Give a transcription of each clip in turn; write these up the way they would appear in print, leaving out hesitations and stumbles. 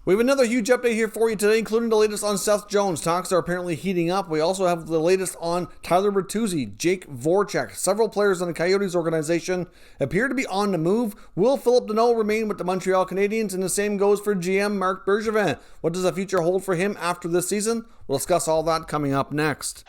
We have another huge update here for you today, including the latest on Seth Jones. Talks are apparently heating up. We also have the latest on Tyler Bertuzzi, Jake Voracek. Several players in the Coyotes organization appear to be on the move. Will Phillip Danault remain with the Montreal Canadiens? And the same goes for GM Marc Bergevin. What does the future hold for him after this season? We'll discuss all that coming up next.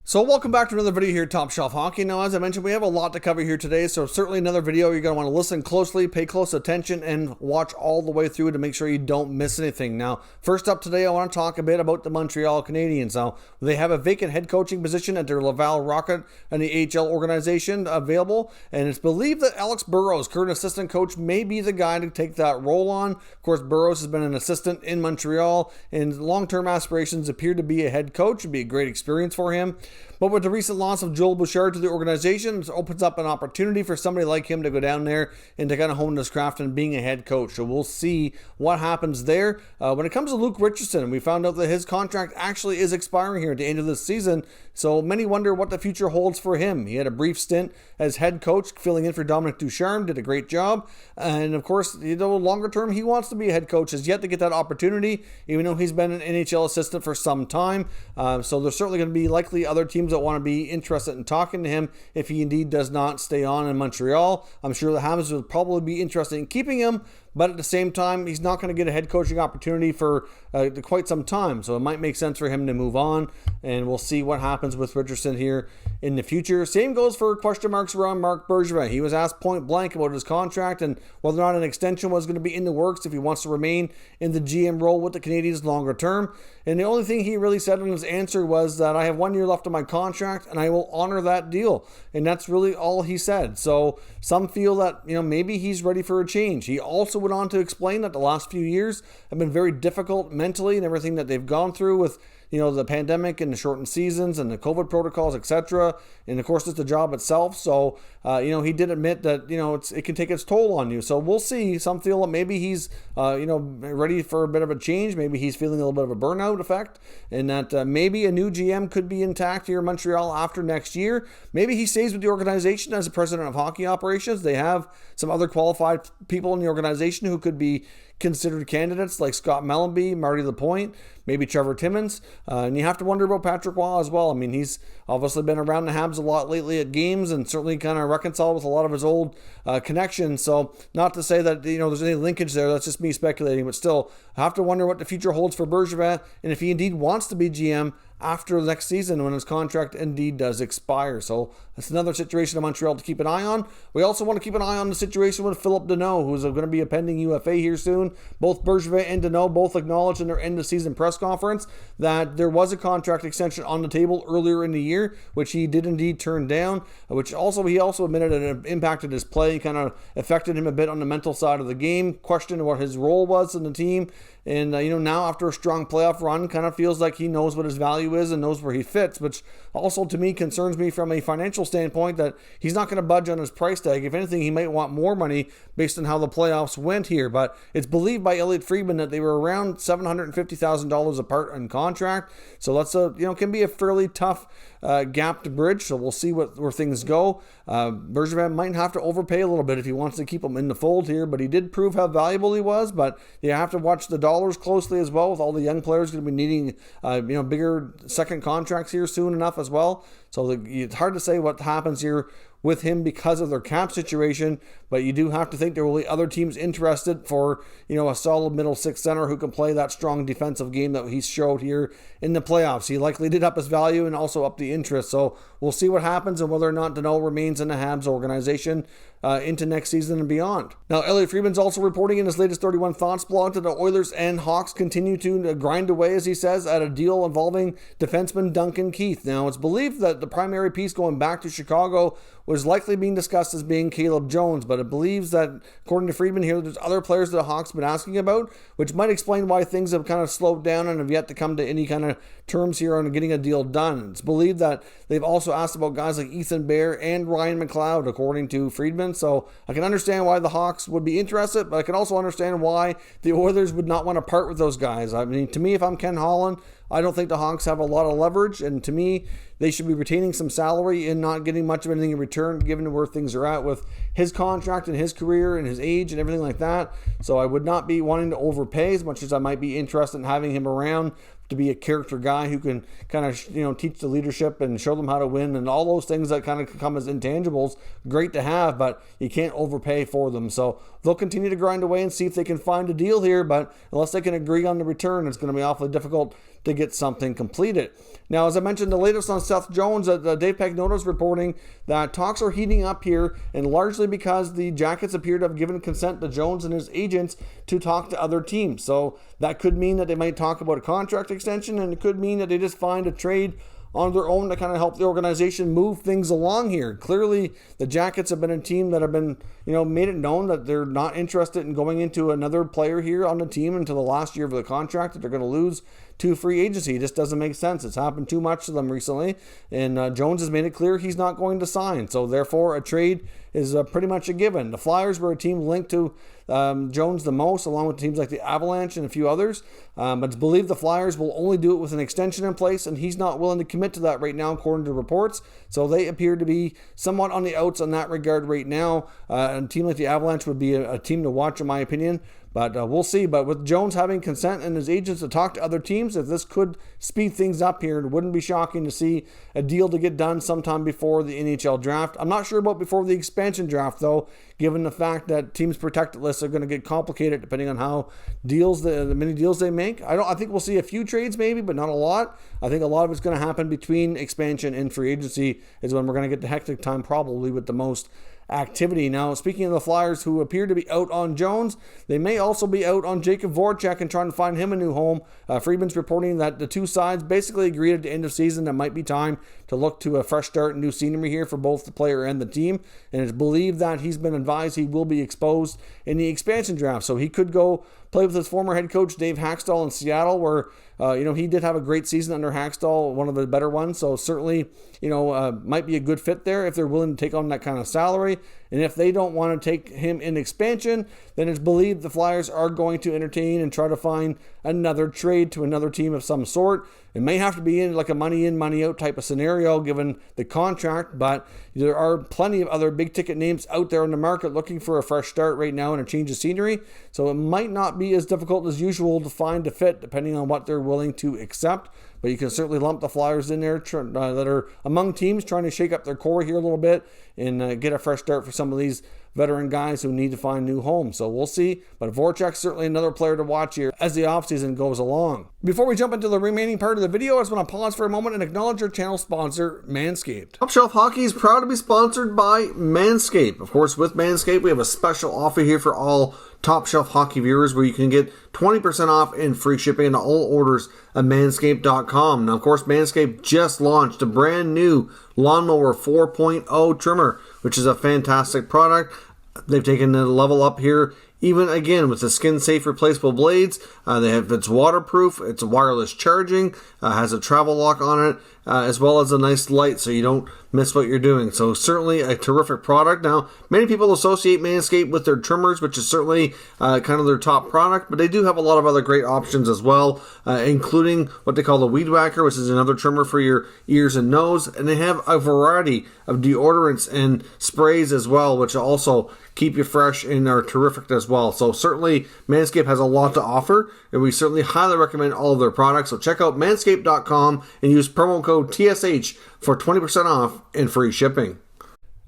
So welcome back to another video here at Top Shelf Hockey. Now, as I mentioned, we have a lot to cover here today, so certainly another video you're going to want to listen closely, pay close attention, and watch all the way through to make sure you don't miss anything. Now, first up today, I want to talk a bit about the Montreal Canadiens. Now, they have a vacant head coaching position at their Laval Rocket and the AHL organization available, and it's believed that Alex Burrows, current assistant coach, may be the guy to take that role on. Of course, Burrows has been an assistant in Montreal, and long-term aspirations appear to be a head coach. It would be a great experience for him. But with the recent loss of Joel Bouchard to the organization, it opens up an opportunity for somebody like him to go down there and to kind of hone his craft and being a head coach. So we'll see what happens there. When it comes to Luke Richardson, we found out that his contract actually is expiring here at the end of this season. So many wonder what the future holds for him. He had a brief stint as head coach, filling in for Dominic Ducharme, did a great job. And of course, longer term, he wants to be a head coach, has yet to get that opportunity, even though he's been an NHL assistant for some time. So there's certainly going to be likely other teams that want to be interested in talking to him if he indeed does not stay on in Montreal. I'm sure the Habs would probably be interested in keeping him, but at the same time, he's not going to get a head coaching opportunity for quite some time. So it might make sense for him to move on, and we'll see what happens with Richardson here in the future. Same goes for question marks around Marc Bergevin. He was asked point blank about his contract and whether or not an extension was going to be in the works if he wants to remain in the GM role with the Canadiens longer term. And the only thing he really said in his answer was that I have 1 year left on my contract and I will honor that deal. And that's really all he said. So some feel that, maybe he's ready for a change. He also went on to explain that the last few years have been very difficult mentally and everything that they've gone through with the pandemic and the shortened seasons and the COVID protocols, etc. And of course, it's the job itself. So, he did admit that, it can take its toll on you. So we'll see. Some feel that maybe he's, ready for a bit of a change. Maybe he's feeling a little bit of a burnout effect, and that maybe a new GM could be intact here in Montreal after next year. Maybe he stays with the organization as the president of hockey operations. They have some other qualified people in the organization who could be considered candidates like Scott Mellanby, Marty Lapointe, maybe Trevor Timmins. And you have to wonder about Patrick Waugh as well. I mean, he's obviously been around the Habs a lot lately at games and certainly kind of reconciled with a lot of his old connections. So not to say that, there's any linkage there. That's just me speculating. But still, I have to wonder what the future holds for Bergevin and if he indeed wants to be GM after the next season when his contract indeed does expire. So that's another situation in Montreal to keep an eye on. We also want to keep an eye on the situation with Phillip Danault, who's going to be a pending UFA here soon. Both Bergevin and Danault both acknowledged in their end of season press conference that there was a contract extension on the table earlier in the year, which he did indeed turn down, which also he also admitted it impacted his play, kind of affected him a bit on the mental side of the game, questioned what his role was in the team. And, now after a strong playoff run, kind of feels like he knows what his value is and knows where he fits, which also to me concerns me from a financial standpoint that he's not going to budge on his price tag. If anything, he might want more money based on how the playoffs went here. But it's believed by Elliot Friedman that they were around $750,000 apart in contract. So that's can be a fairly tough gap to bridge. So we'll see where things go. Bergevin might have to overpay a little bit if he wants to keep him in the fold here, but he did prove how valuable he was. But you have to watch the dollars closely as well, with all the young players going to be needing bigger second contracts here soon enough as well. So it's hard to say what happens here with him because of their cap situation, but you do have to think there will be other teams interested for, a solid middle six center who can play that strong defensive game that he showed here in the playoffs. He likely did up his value and also up the interest. So we'll see what happens and whether or not Danault remains in the Habs organization into next season and beyond. Now, Elliot Friedman's also reporting in his latest 31 Thoughts blog that the Oilers and Hawks continue to grind away, as he says, at a deal involving defenseman Duncan Keith. Now, it's believed that the primary piece going back to Chicago was likely being discussed as being Caleb Jones, but it believes that, according to Friedman here, there's other players that the Hawks have been asking about, which might explain why things have kind of slowed down and have yet to come to any kind of terms here on getting a deal done. It's believed that they've also asked about guys like Ethan Bear and Ryan McLeod, according to Friedman. So I can understand why the Hawks would be interested, but I can also understand why the Oilers would not want to part with those guys. I mean, to me, if I'm Ken Holland, I don't think the Hawks have a lot of leverage, and to me, they should be retaining some salary and not getting much of anything in return, given where things are at with his contract and his career and his age and everything like that. So I would not be wanting to overpay as much as I might be interested in having him around to be a character guy who can kind of, teach the leadership and show them how to win and all those things that kind of come as intangibles. Great to have, but you can't overpay for them. So they'll continue to grind away and see if they can find a deal here, but unless they can agree on the return, it's going to be awfully difficult to get something completed. Now, as I mentioned, the latest on Seth Jones, Dave Pagnotta is reporting that talks are heating up here, and largely because the Jackets appear to have given consent to Jones and his agents to talk to other teams. So that could mean that they might talk about a contract extension, and it could mean that they just find a trade on their own to kind of help the organization move things along here. Clearly, the Jackets have been a team that have been, made it known that they're not interested in going into another player here on the team until the last year of the contract, that they're going to lose to free agency. It just doesn't make sense. It's happened too much to them recently, and Jones has made it clear he's not going to sign. So therefore, a trade is pretty much a given. The Flyers were a team linked to Jones the most, along with teams like the Avalanche and a few others. But it's believed the Flyers will only do it with an extension in place, and he's not willing to commit to that right now, according to reports. So they appear to be somewhat on the outs on that regard right now. A team like the Avalanche would be a team to watch, in my opinion. But we'll see. But with Jones having consent and his agents to talk to other teams, if this could speed things up here, it wouldn't be shocking to see a deal to get done sometime before the NHL draft. I'm not sure about before the expansion draft, though, given the fact that teams' protected lists are going to get complicated depending on how the many deals they make. I think we'll see a few trades maybe, but not a lot. I think a lot of it's going to happen between expansion and free agency is when we're going to get the hectic time, probably with the most activity. Now, speaking of the Flyers, who appear to be out on Jones, they may also be out on Jacob Voracek and trying to find him a new home. Friedman's reporting that the two sides basically agreed at the end of season that might be time to look to a fresh start and new scenery here for both the player and the team. And it's believed that he's been advised he will be exposed in the expansion draft. So he could go play with his former head coach, Dave Haxtell, in Seattle, where he did have a great season under Haxtell, one of the better ones. So certainly, might be a good fit there if they're willing to take on that kind of salary. And if they don't want to take him in expansion, then it's believed the Flyers are going to entertain and try to find another trade to another team of some sort. It may have to be in like a money in, money out type of scenario given the contract, but there are plenty of other big ticket names out there in the market looking for a fresh start right now and a change of scenery. So it might not be as difficult as usual to find a fit depending on what they're willing to accept. But you can certainly lump the Flyers in there that are among teams trying to shake up their core here a little bit and get a fresh start for some of these veteran guys who need to find new homes. So we'll see. But Voracek's certainly another player to watch here as the offseason goes along. Before we jump into the remaining part of the video, I just want to pause for a moment and acknowledge our channel sponsor, Manscaped. Top Shelf Hockey is proud to be sponsored by Manscaped. Of course, with Manscaped, we have a special offer here for all Top Shelf Hockey viewers where you can get 20% off and free shipping on all orders at manscaped.com. Now, of course, Manscaped just launched a brand new Lawnmower 4.0 trimmer, which is a fantastic product. They've taken the level up here, even again with the skin-safe replaceable blades. It's waterproof, it's wireless charging, has a travel lock on it, as well as a nice light so you don't miss what you're doing. So certainly a terrific product. Now, many people associate Manscaped with their trimmers, which is certainly kind of their top product, but they do have a lot of other great options as well, including what they call the Weed Whacker, which is another trimmer for your ears and nose. And they have a variety of deodorants and sprays as well, which also keep you fresh and are terrific as well. So certainly Manscaped has a lot to offer, and we certainly highly recommend all of their products. So check out manscaped.com and use promo code TSH for 20% off and free shipping.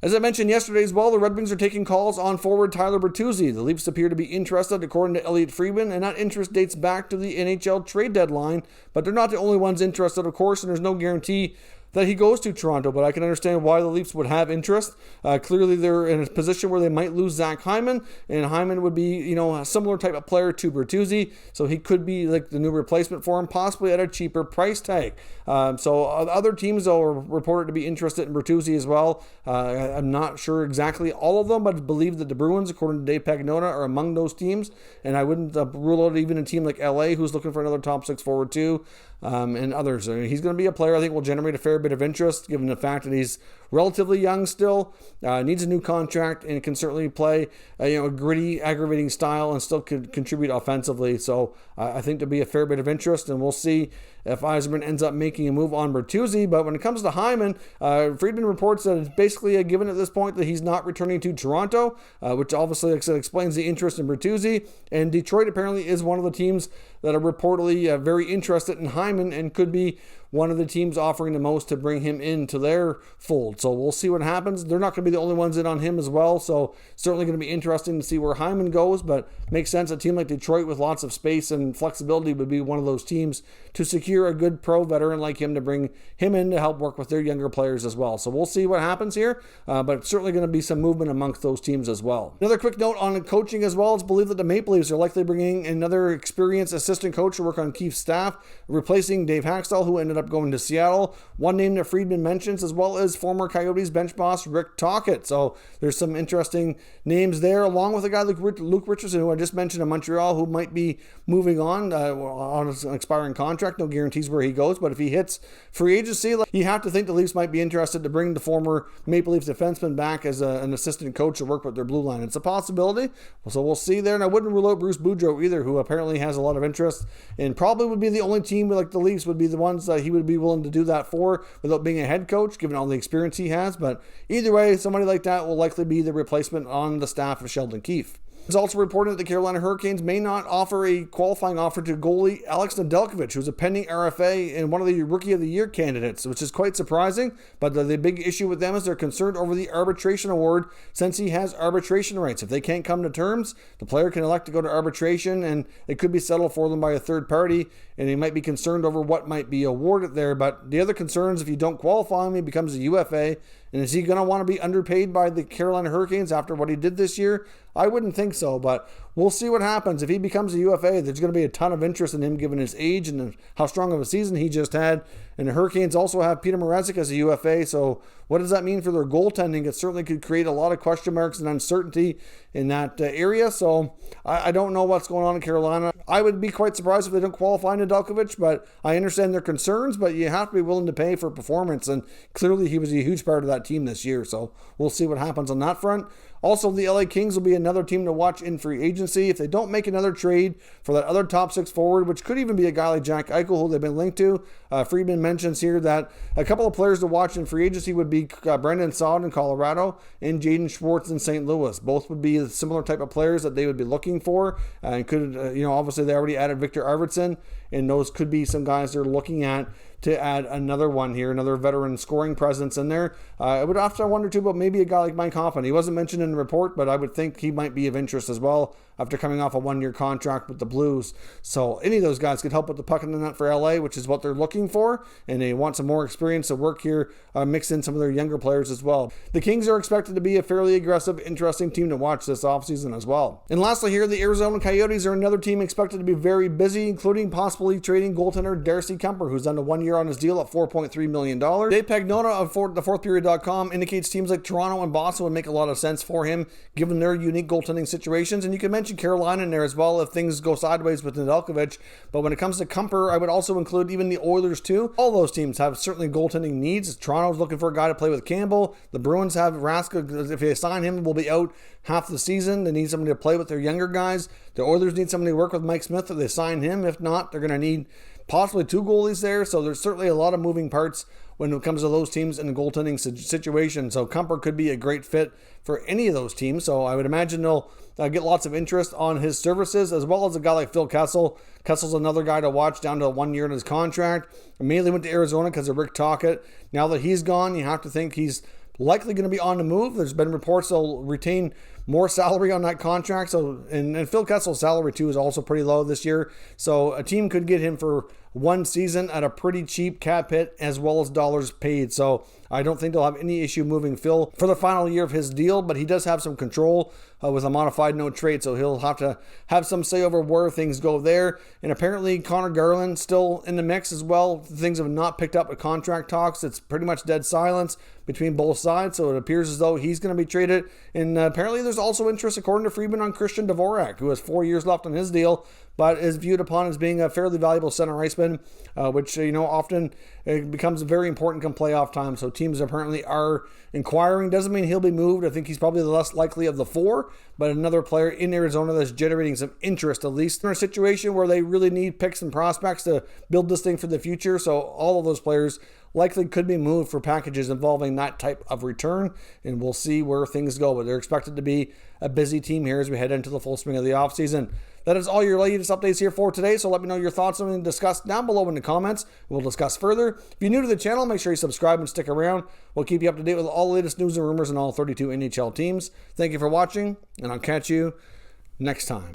As I mentioned yesterday as well, the Red Wings are taking calls on forward Tyler Bertuzzi. The Leafs appear to be interested, according to Elliot Friedman, and that interest dates back to the NHL trade deadline. But they're not the only ones interested, of course, and there's no guarantee that he goes to Toronto, but I can understand why the Leafs would have interest. Clearly, they're in a position where they might lose Zach Hyman, and Hyman would be, a similar type of player to Bertuzzi, so he could be like the new replacement for him, possibly at a cheaper price tag. So other teams, though, are reported to be interested in Bertuzzi as well. I'm not sure exactly all of them, but I believe that the Bruins, according to Dave Pagnotta, are among those teams, and I wouldn't rule out even a team like LA, who's looking for another top six forward too, and others. He's going to be a player I think will generate a fair bit of interest, given the fact that he's relatively young still, needs a new contract, and can certainly play a gritty, aggravating style and still could contribute offensively. So I think there'll be a fair bit of interest, and we'll see if Yzerman ends up making a move on Bertuzzi. But when it comes to Hyman, Friedman reports that it's basically a given at this point that he's not returning to Toronto, which obviously, like I said, explains the interest in Bertuzzi. And Detroit apparently is one of the teams that are reportedly very interested in Hyman and could be one of the teams offering the most to bring him into their fold. So we'll see what happens. They're not going to be the only ones in on him as well. So certainly going to be interesting to see where Hyman goes, but makes sense. A team like Detroit with lots of space and flexibility would be one of those teams to secure a good pro veteran like him to bring him in to help work with their younger players as well. So we'll see what happens here, but it's certainly going to be some movement amongst those teams as well. Another quick note on coaching as well. It's believed that the Maple Leafs are likely bringing another experienced assistant coach to work on Keefe's staff, replacing Dave Haxtell, who ended up going to Seattle. One name that Friedman mentions, as well as former Coyotes bench boss Rick Tocchet. So there's some interesting names there, along with a guy like Luke Richardson, who I just mentioned in Montreal, who might be moving on an expiring contract. No guarantees where he goes, but if he hits free agency, you have to think the Leafs might be interested to bring the former Maple Leaf defenseman back as an assistant coach to work with their blue line. It's a possibility, so we'll see there. And I wouldn't rule out Bruce Boudreau either, who apparently has a lot of interest and probably would be the only team like the Leafs would be the ones that he would be willing to do that for without being a head coach, given all the experience he has. But either way, somebody like that will likely be the replacement on the staff of Sheldon Keefe. It's also reported that the Carolina Hurricanes may not offer a qualifying offer to goalie Alex Nedeljkovic, who's a pending RFA and one of the Rookie of the Year candidates, which is quite surprising. But the big issue with them is they're concerned over the arbitration award, since he has arbitration rights. If they can't come to terms, the player can elect to go to arbitration, and it could be settled for them by a third party, and they might be concerned over what might be awarded there. But the other concerns, if you don't qualify him, he becomes a UFA. And is he going to want to be underpaid by the Carolina Hurricanes after what he did this year? I wouldn't think so, but we'll see what happens. If he becomes a UFA, there's going to be a ton of interest in him given his age and how strong of a season he just had. And the Hurricanes also have Peter Voracek as a UFA, so what does that mean for their goaltending? It certainly could create a lot of question marks and uncertainty in that area, so I don't know what's going on in Carolina. I would be quite surprised if they don't qualify Nedeljkovic, but I understand their concerns, but you have to be willing to pay for performance, and clearly he was a huge part of that team this year, so we'll see what happens on that front. Also, the LA Kings will be another team to watch in free agency. If they don't make another trade for that other top six forward, which could even be a guy like Jack Eichel, who they've been linked to, Friedman mentions here that a couple of players to watch in free agency would be Brendan Saad in Colorado and Jaden Schwartz in St. Louis. Both would be similar type of players that they would be looking for. And could, obviously they already added Victor Arvidsson, and those could be some guys they're looking at to add another one here, another veteran scoring presence in there. I would have to wonder too about maybe a guy like Mike Hoffman. He wasn't mentioned in the report, but I would think he might be of interest as well after coming off a one-year contract with the Blues. So any of those guys could help with the puck in the net for LA, which is what they're looking for, and they want some more experience to work here, mix in some of their younger players as well. The Kings are expected to be a fairly aggressive, interesting team to watch this offseason as well. And lastly here, the Arizona Coyotes are another team expected to be very busy, including possibly trading goaltender Darcy Kuemper, who's done a 1 year on his deal at $4.3 million. Dave Pagnotta of thefourthperiod.com indicates teams like Toronto and Boston would make a lot of sense for him, given their unique goaltending situations. And you can mention Carolina in there as well if things go sideways with Nedeljkovic. But when it comes to Kuemper, I would also include even the Oilers too. All those teams have certainly goaltending needs. Toronto's looking for a guy to play with Campbell. The Bruins have Raska. If they sign him, will be out half the season. They need somebody to play with their younger guys. The Oilers need somebody to work with Mike Smith if they sign him. If not, they're going to need possibly two goalies there. So there's certainly a lot of moving parts when it comes to those teams in the goaltending situation. So Kuemper could be a great fit for any of those teams. So I would imagine they'll get lots of interest on his services, as well as a guy like Phil Kessel. Kessel's another guy to watch down to 1 year in his contract. Immediately went to Arizona because of Rick Tocchet. Now that he's gone, you have to think he's likely going to be on the move. There's been reports they'll retain more salary on that contract. So, and Phil Kessel's salary too is also pretty low this year. So a team could get him for one season at a pretty cheap cap hit, as well as dollars paid. So I don't think they'll have any issue moving Phil for the final year of his deal, but he does have some control with a modified no trade. So he'll have to have some say over where things go there. And apparently Connor Garland still in the mix as well. Things have not picked up with contract talks. It's pretty much dead silence between both sides. So it appears as though he's going to be traded. And apparently there's there's also interest, according to Friedman, on Christian Dvorak, who has 4 years left on his deal, but is viewed upon as being a fairly valuable center iceman, which, often becomes very important come playoff time. So teams apparently are inquiring. Doesn't mean he'll be moved. I think he's probably the less likely of the four, but another player in Arizona that's generating some interest, at least in a situation where they really need picks and prospects to build this thing for the future. So all of those players likely could be moved for packages involving that type of return, and we'll see where things go. But they're expected to be a busy team here as we head into the full swing of the offseason. That is all your latest updates here for today, so let me know your thoughts on anything discussed down below in the comments. We'll discuss further. If you're new to the channel, make sure you subscribe and stick around. We'll keep you up to date with all the latest news and rumors on all 32 NHL teams. Thank you for watching, and I'll catch you next time.